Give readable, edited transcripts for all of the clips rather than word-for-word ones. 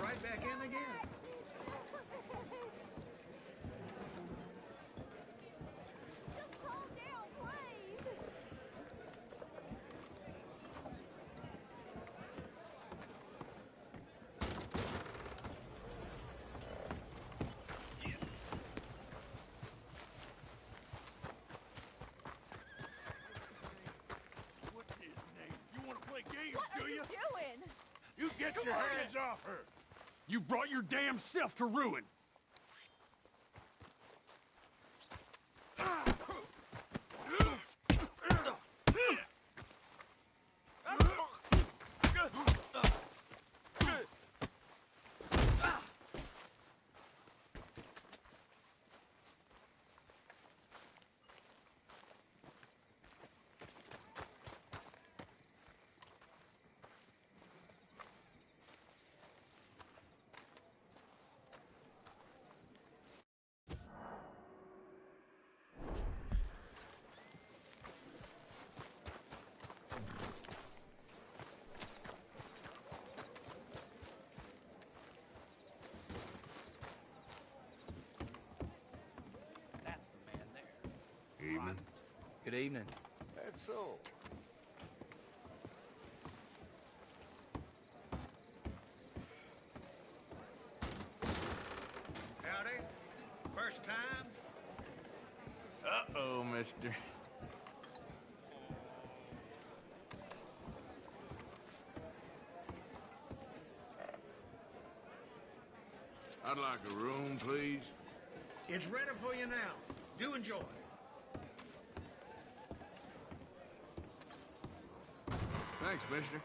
right back in again. Just calm down, please. What's his name? You want to play games, What do are you? you doing? You get your hands off her! You brought your damn self to ruin! That's the man there. Evening. Good evening. That's so. Howdy. First time? Uh-oh, mister. I'd like a room, please. It's ready for you now. Do enjoy. Thanks, mister.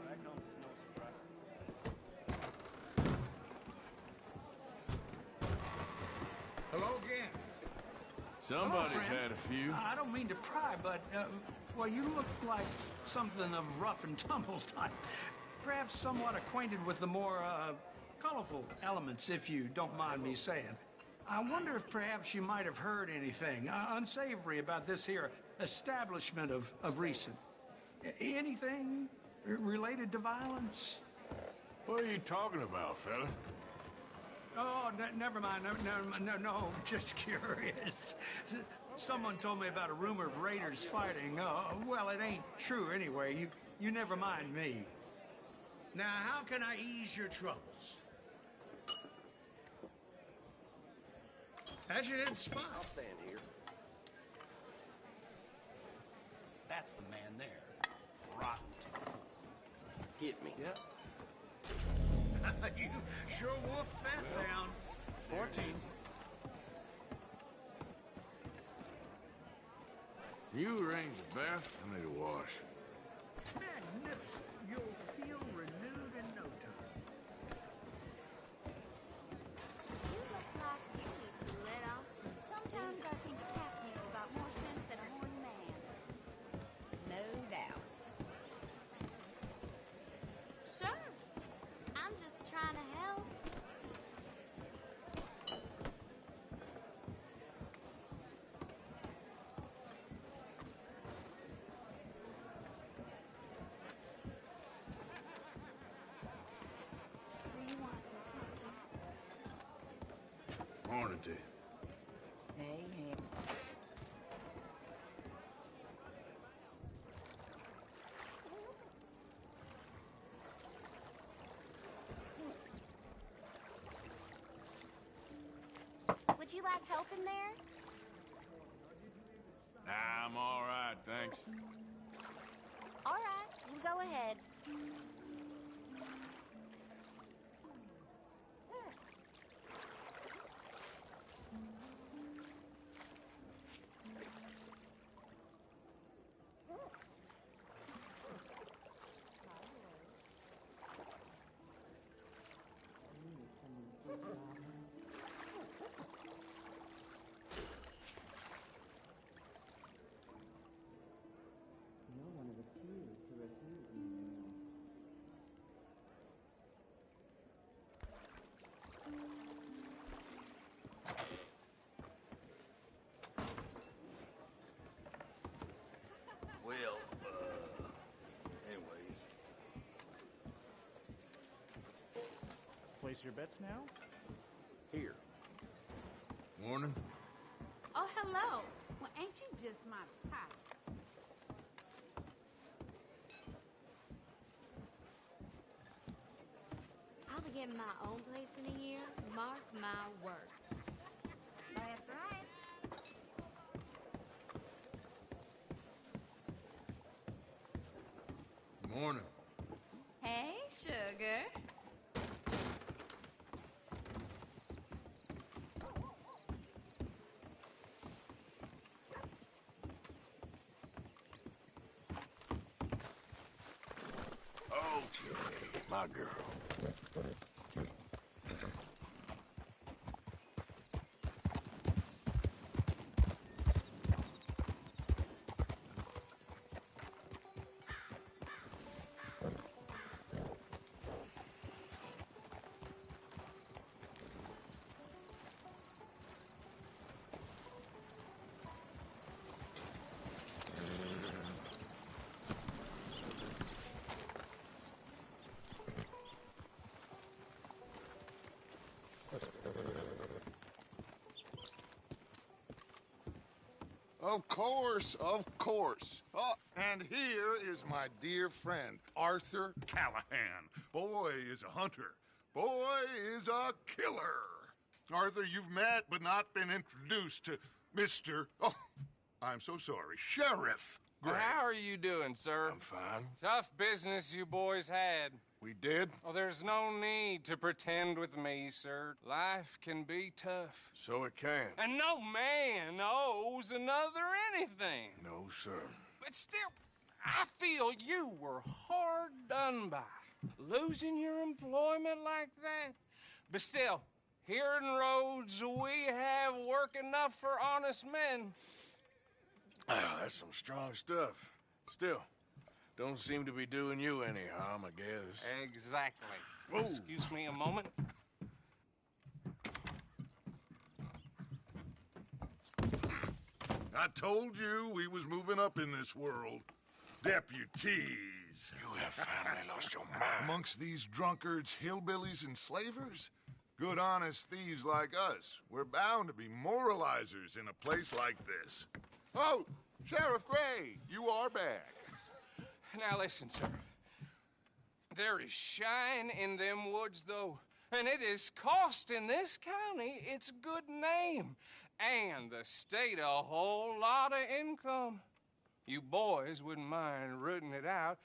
That comes as no surprise. Hello again. Somebody's Hello, friend. had a few. I don't mean to pry, but, well, you look like something of rough and tumble type. Perhaps somewhat acquainted with the more, colorful elements, if you don't mind me saying. I wonder if perhaps you might have heard anything unsavory about this here establishment of recent. Anything related to violence? What are you talking about, fella? Oh, never mind. No, just curious. Someone told me about a rumor of raiders fighting. Well, it ain't true anyway. You never mind me. Now, how can I ease your troubles? How's your head spot? I'll stand here. That's the man there. Rotten to the core. Hit me. Yep. You sure wolfed that down. 14. You arrange the bath? I need a wash. Magnificent. You'll feel renewed in no time. You look like you need to let off some Sometimes I think a pack mule got more sense than a horny man. No doubt. Sure. I'm just trying to help. Do you want to? Morning to you. Hey, hey. Would you like help in there? Nah, I'm all right, thanks. All right, you go ahead. Place your bets now? Here. Morning. Oh, hello. Well, ain't you just my type? I'll be getting my own place in a year. Mark my words. That's right. Morning. Hey, sugar. Okay, my girl. Of course, of course. Oh, and here is my dear friend, Arthur Callahan. Boy is a hunter. Boy is a killer. Arthur, you've met but not been introduced to Mr. Oh, I'm so sorry, Sheriff Gray. How are you doing, sir? I'm fine. Tough business you boys had. We did? Oh, there's no need to pretend with me, sir. Life can be tough. So it can. And no man owes another anything. No, sir. But still, I feel you were hard done by. Losing your employment like that. But still, here in Rhodes, we have work enough for honest men. Ah, that's some strong stuff. Still, don't seem to be doing you any harm, I guess. Exactly. Whoa. Excuse me a moment. I told you we was moving up in this world. Deputies. You have finally lost your mind. Amongst these drunkards, hillbillies, and slavers? Good, honest thieves like us. We're bound to be moralizers in a place like this. Oh, Sheriff Gray, you are back. Now listen, sir. There is shine in them woods, though, and it is costing this county its good name and the state a whole lot of income. You boys wouldn't mind rooting it out.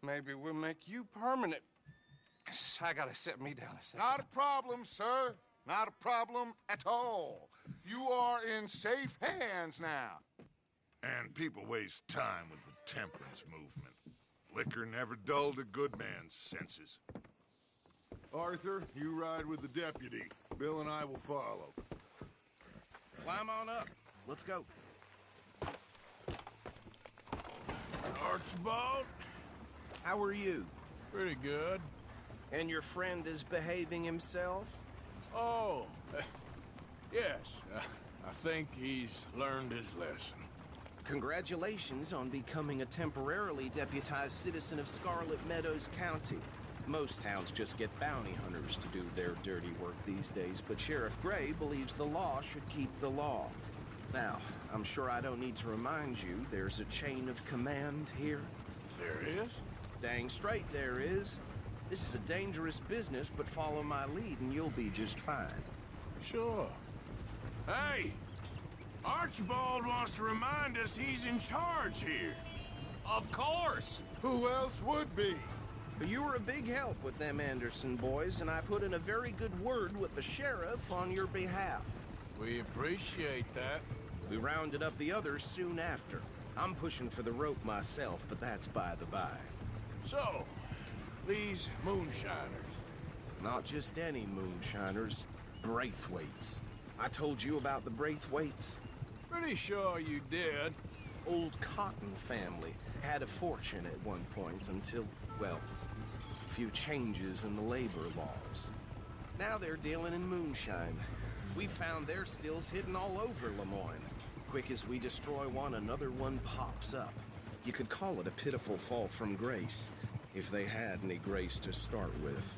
Maybe we'll make you permanent. I gotta sit me down a second. Not a problem, sir. Not a problem at all. You are in safe hands now. And people waste time with the temperance movement. Liquor never dulled a good man's senses. Arthur, you ride with the deputy. Bill and I will follow. Climb on up. Let's go. Archibald? How are you? Pretty good. And your friend is behaving himself? Oh, yes. I think he's learned his lesson. Congratulations on becoming a temporarily deputized citizen of Scarlet Meadows County. Most towns just get bounty hunters to do their dirty work these days, but Sheriff Gray believes the law should keep the law. Now, I'm sure I don't need to remind you there's a chain of command here. There is? Dang straight there is. This is a dangerous business, but follow my lead and you'll be just fine. Sure. Hey! Archibald wants to remind us he's in charge here. Of course! Who else would be? You were a big help with them Anderson boys, and I put in a very good word with the sheriff on your behalf. We appreciate that. We rounded up the others soon after. I'm pushing for the rope myself, but that's by the by. So, these moonshiners. Not just any moonshiners, Braithwaites. I told you about the Braithwaites? Pretty sure you did. Old Cotton family had a fortune at one point until, well, a few changes in the labor laws. Now they're dealing in moonshine. We found their stills hidden all over Lemoyne. Quick as we destroy one, another one pops up. You could call it a pitiful fall from grace, if they had any grace to start with.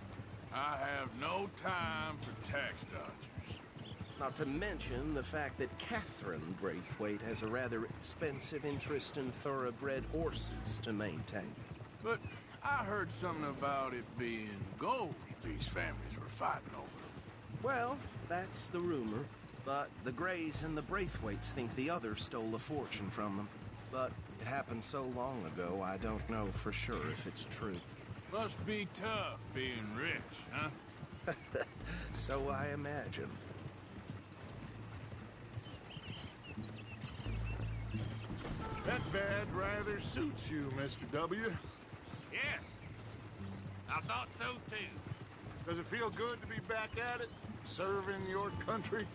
I have no time for tax dodgers. Not to mention the fact that Catherine Braithwaite has a rather expensive interest in thoroughbred horses to maintain. But I heard something about it being gold these families were fighting over. Well, that's the rumor. But the Greys and the Braithwaites think the other stole a fortune from them. But it happened so long ago, I don't know for sure if it's true. Must be tough being rich, huh? So I imagine. That bed rather suits you, Mr. W. Yes. I thought so too. Does it feel good to be back at it? Serving your country?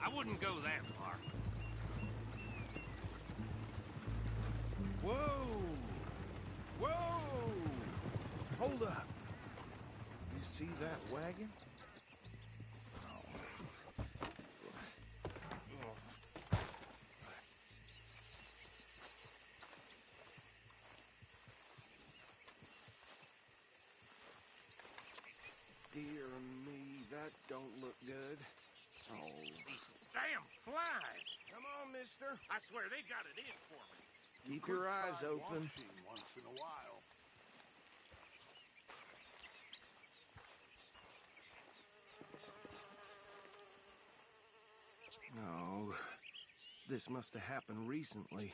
I wouldn't go that far. Whoa! Whoa! Hold up. You see that wagon? Dear me, that don't look good. Oh. These damn flies. Come on, mister. I swear they got it in for me. Keep your eyes open. Once in a while. No. This must have happened recently.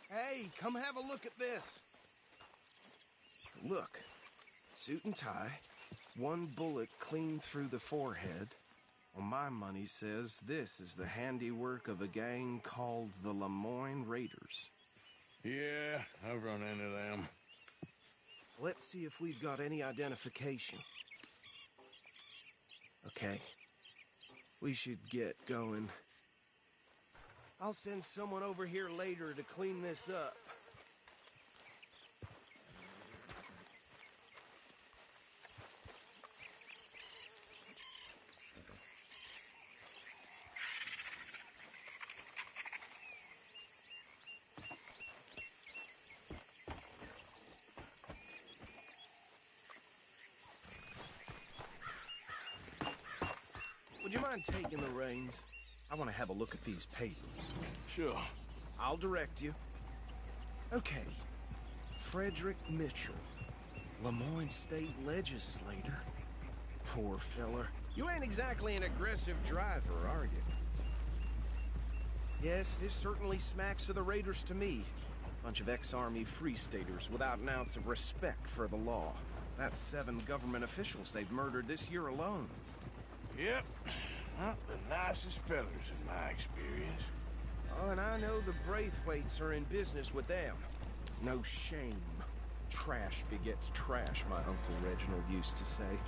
Hey, come have a look at this. Look. Suit and tie. One bullet clean through the forehead. Well, my money says this is the handiwork of a gang called the Lemoyne Raiders. Yeah, I've run into them. Let's see if we've got any identification. Okay. We should get going. I'll send someone over here later to clean this up. Would you mind taking the reins? I want to have a look at these papers. Sure. I'll direct you. Okay. Frederick Mitchell, Lemoyne State Legislator. Poor feller. You ain't exactly an aggressive driver, are you? Yes, this certainly smacks of the Raiders to me. Bunch of ex-Army Free Staters without an ounce of respect for the law. That's 7 government officials they've murdered this year alone. Yep. Not the nicest fellers in my experience. Oh, and I know the Braithwaites are in business with them. No shame. Trash begets trash, my Uncle Reginald used to say.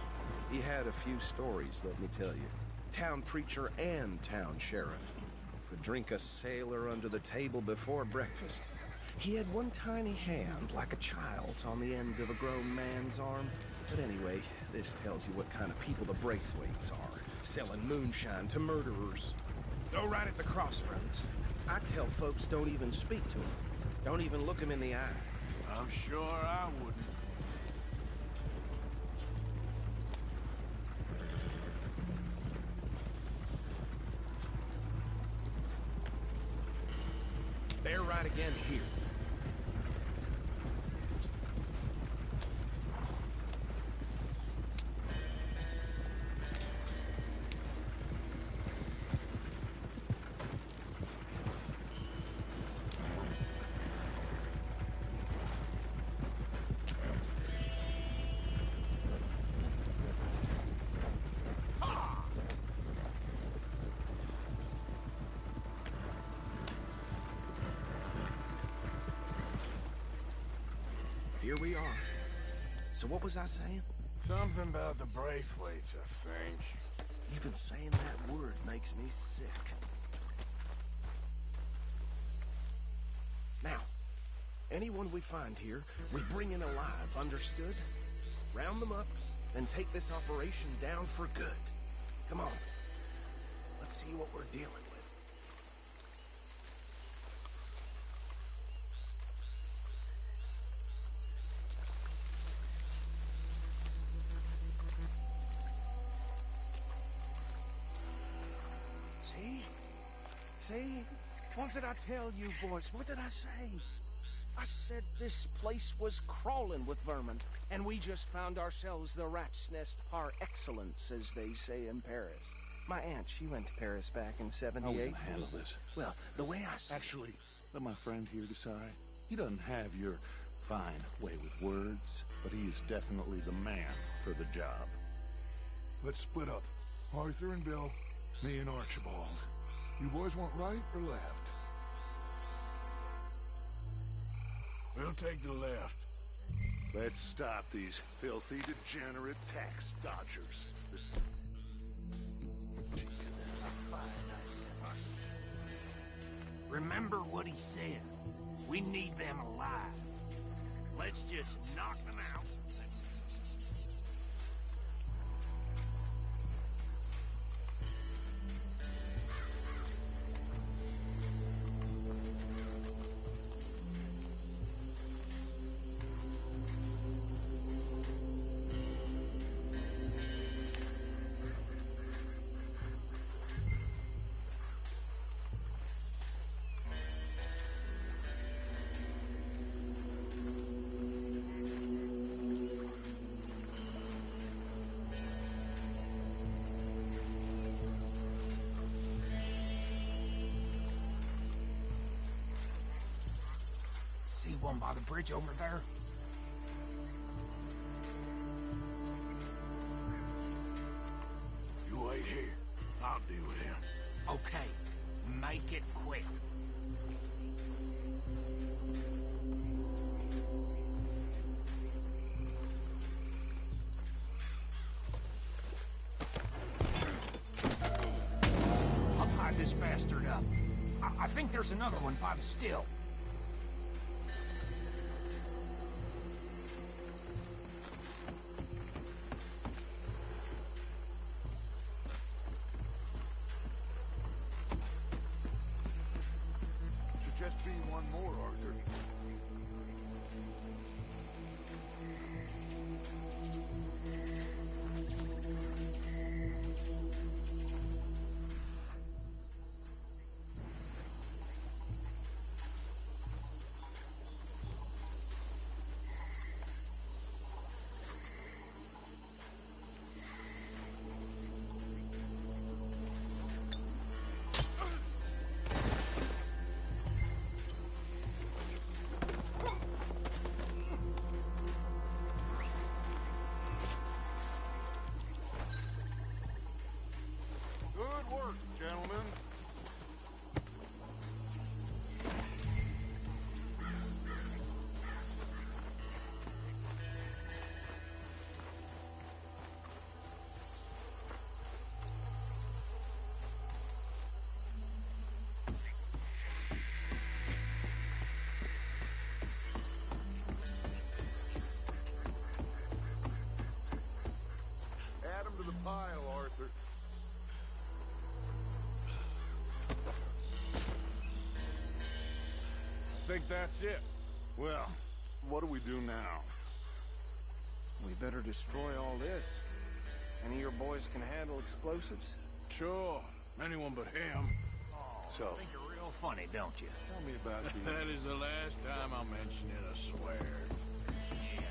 He had a few stories, let me tell you. Town preacher and town sheriff. Could drink a sailor under the table before breakfast. He had one tiny hand, like a child's, on the end of a grown man's arm. But anyway, this tells you what kind of people the Braithwaites are. Selling moonshine to murderers. Go right at the crossroads. I tell folks don't even speak to them. Don't even look them in the eye. I'm sure I wouldn't. Bear right again here. Here we are. So what was I saying? Something about the Braithwaites, I think. Even saying that word makes me sick. Now, anyone we find here, we bring in alive, understood? Round them up, then take this operation down for good. Come on. Let's see what we're dealing with. See? What did I tell you, boys? What did I say? I said this place was crawling with vermin, and we just found ourselves the rat's nest par excellence, as they say in Paris. My aunt, she went to Paris back in '78. How are we gonna handle this? Well, the way I see Actually, let my friend here decide. He doesn't have your fine way with words, but he is definitely the man for the job. Let's split up. Arthur and Bill, me and Archibald. You boys want right or left? We'll take the left. Let's stop these filthy, degenerate tax dodgers. Remember what he said. We need them alive. Let's just knock them out. See one by the bridge over there? You wait here. I'll deal with him. Okay, make it quick. I'll tie this bastard up. I think there's another one by the still. Should just be one more, Arthur. Good work, gentlemen. Add 'em to the pile, Arthur. I think that's it. Well, what do we do now? We better destroy all this. Any of your boys can handle explosives? Sure. Anyone but him. So, you think you're real funny, don't you? Tell me about the... That is the last time I'll mention it, I swear. Yeah.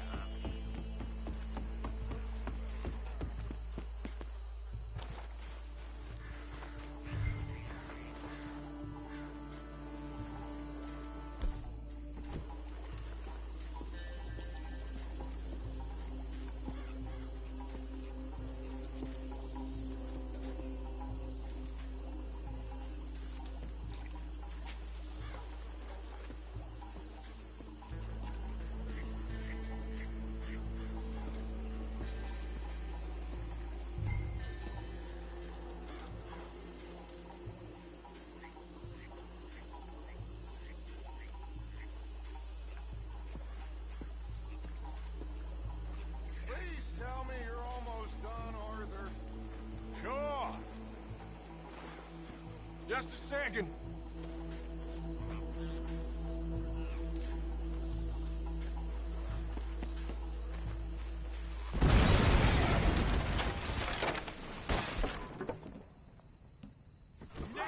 Please tell me you're almost done, Arthur. Sure. Just a second. No!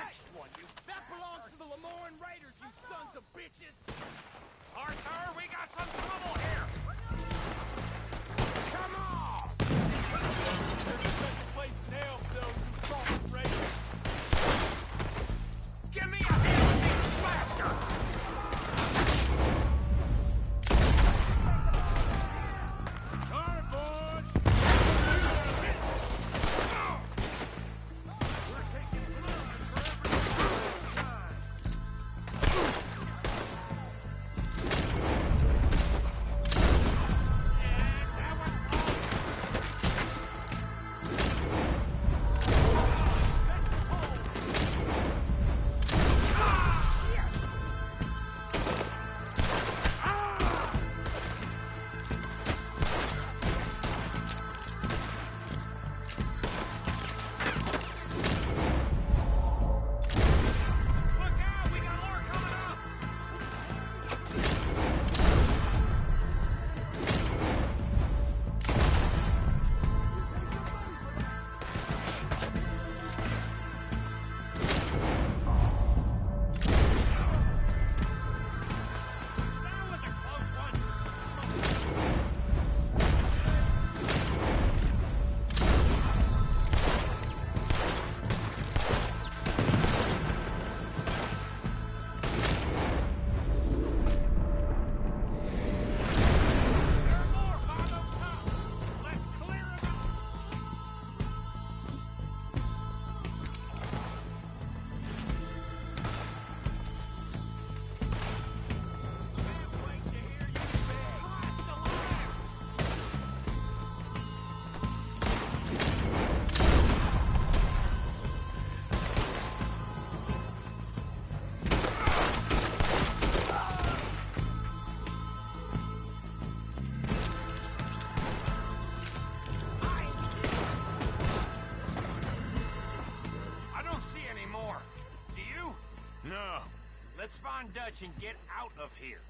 Dutch and get out of here.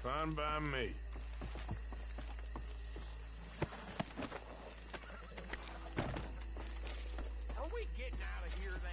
Fine by me. Are we getting out of here then?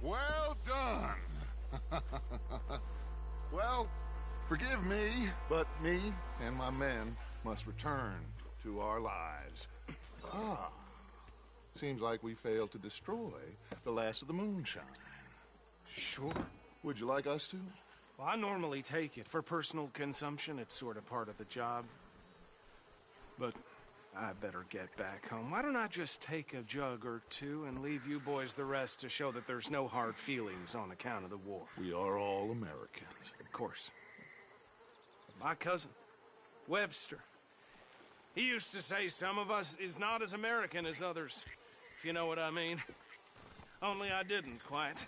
Well done. Well, forgive me, but me and my men must return to our lives. Seems like we failed to destroy the last of the moonshine. Sure. Would you like us to? Well, I normally take it. For personal consumption, it's sort of part of the job. But I better get back home. Why don't I just take a jug or two and leave you boys the rest to show that there's no hard feelings on account of the war? We are all Americans. Of course. My cousin, Webster, he used to say some of us is not as American as others, if you know what I mean. Only I didn't quite.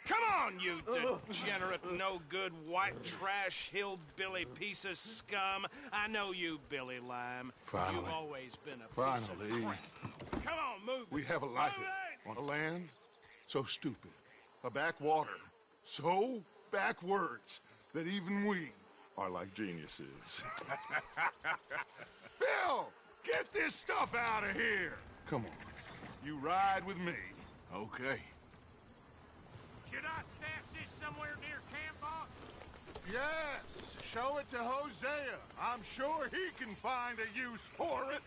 Come on, you degenerate, no-good, white trash, hillbilly piece of scum. I know you, Billy Lime. Finally. You've always been a piece of crap. Come on, move it. We have a life on a land so stupid, a backwater so backwards that even we are like geniuses. Bill, get this stuff out of here. Come on, you ride with me. Okay. Should I stash this somewhere near camp, boss? Yes, show it to Hosea. I'm sure he can find a use for it.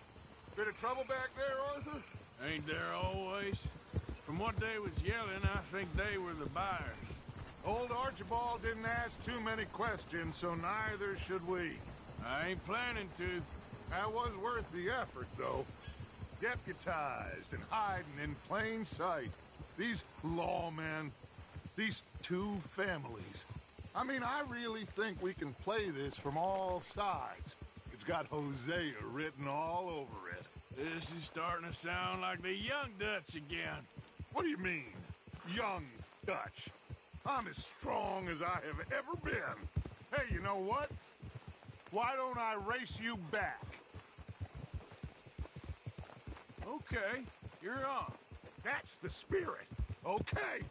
Bit of trouble back there, Arthur? Ain't there always? From what they was yelling, I think they were the buyers. Old Archibald didn't ask too many questions, so neither should we. I ain't planning to. That was worth the effort, though. Deputized and hiding in plain sight. These lawmen, these two families. I mean, I really think we can play this from all sides. It's got Hosea written all over it. This is starting to sound like the Young Dutch again. What do you mean, Young Dutch? I'm as strong as I have ever been. Hey, you know what? Why don't I race you back? Okay, you're on. That's the spirit. Okay,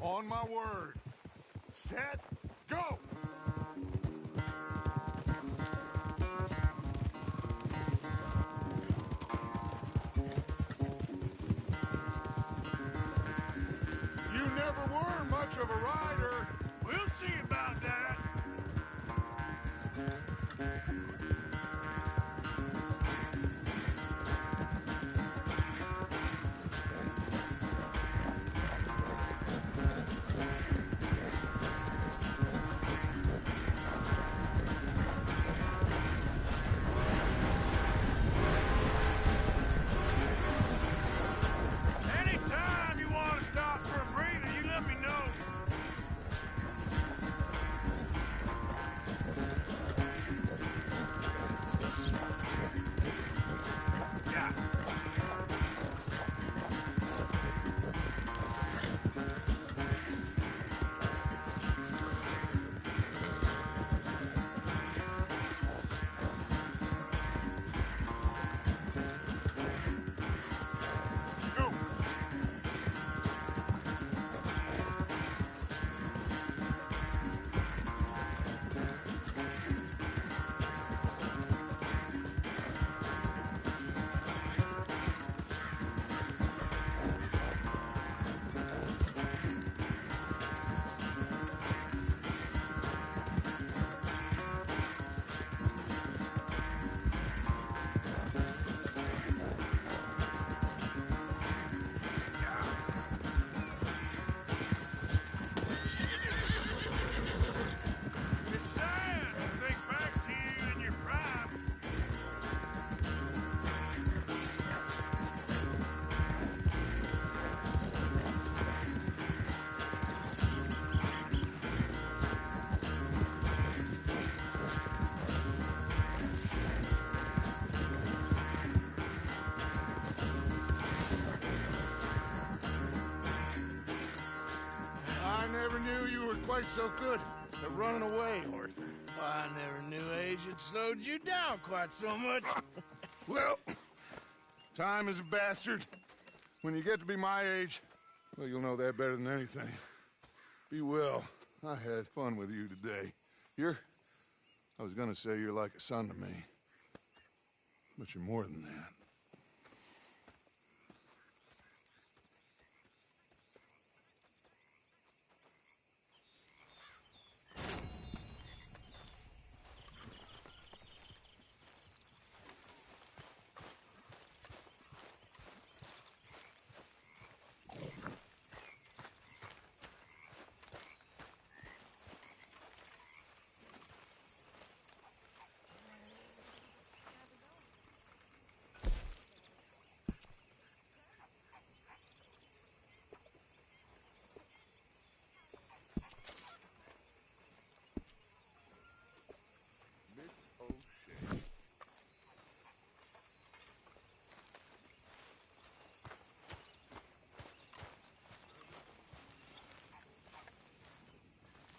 on my word. Set, go! much of a rider. We'll see about that. Anytime you want to stop for a breather, you let me know. Yeah. Go. It's sad to think back to you in your prime. I never knew you were quite so good at running away, Arthur. I never knew age had slowed you down quite so much. Well, time is a bastard. When you get to be my age, well, you'll know that better than anything. Be well. I had fun with you today. I was gonna say you're like a son to me. But you're more than that.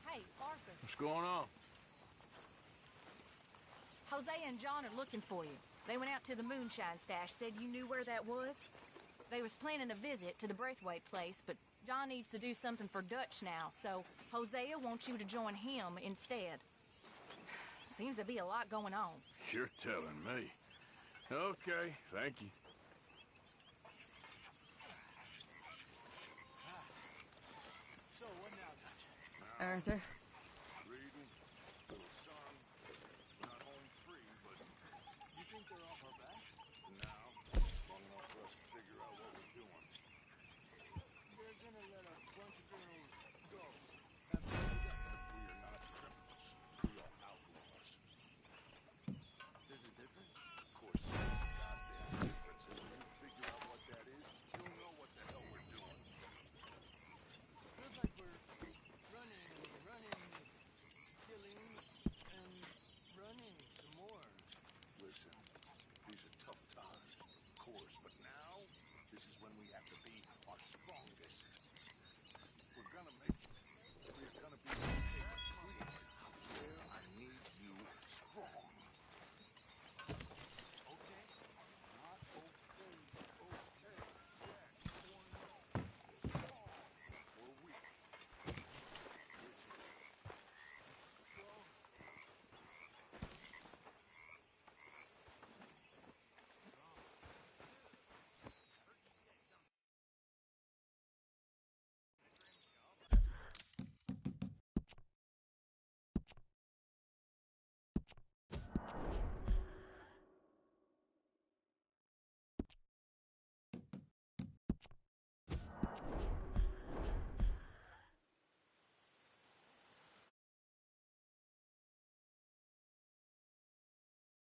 Hey, Arthur. What's going on? Jose and John are looking for you. They went out to the moonshine stash, said you knew where that was. They was planning a visit to the Braithwaite place, but John needs to do something for Dutch now, so Hosea wants you to join him instead. Seems to be a lot going on. You're telling me. Okay, thank you. Arthur,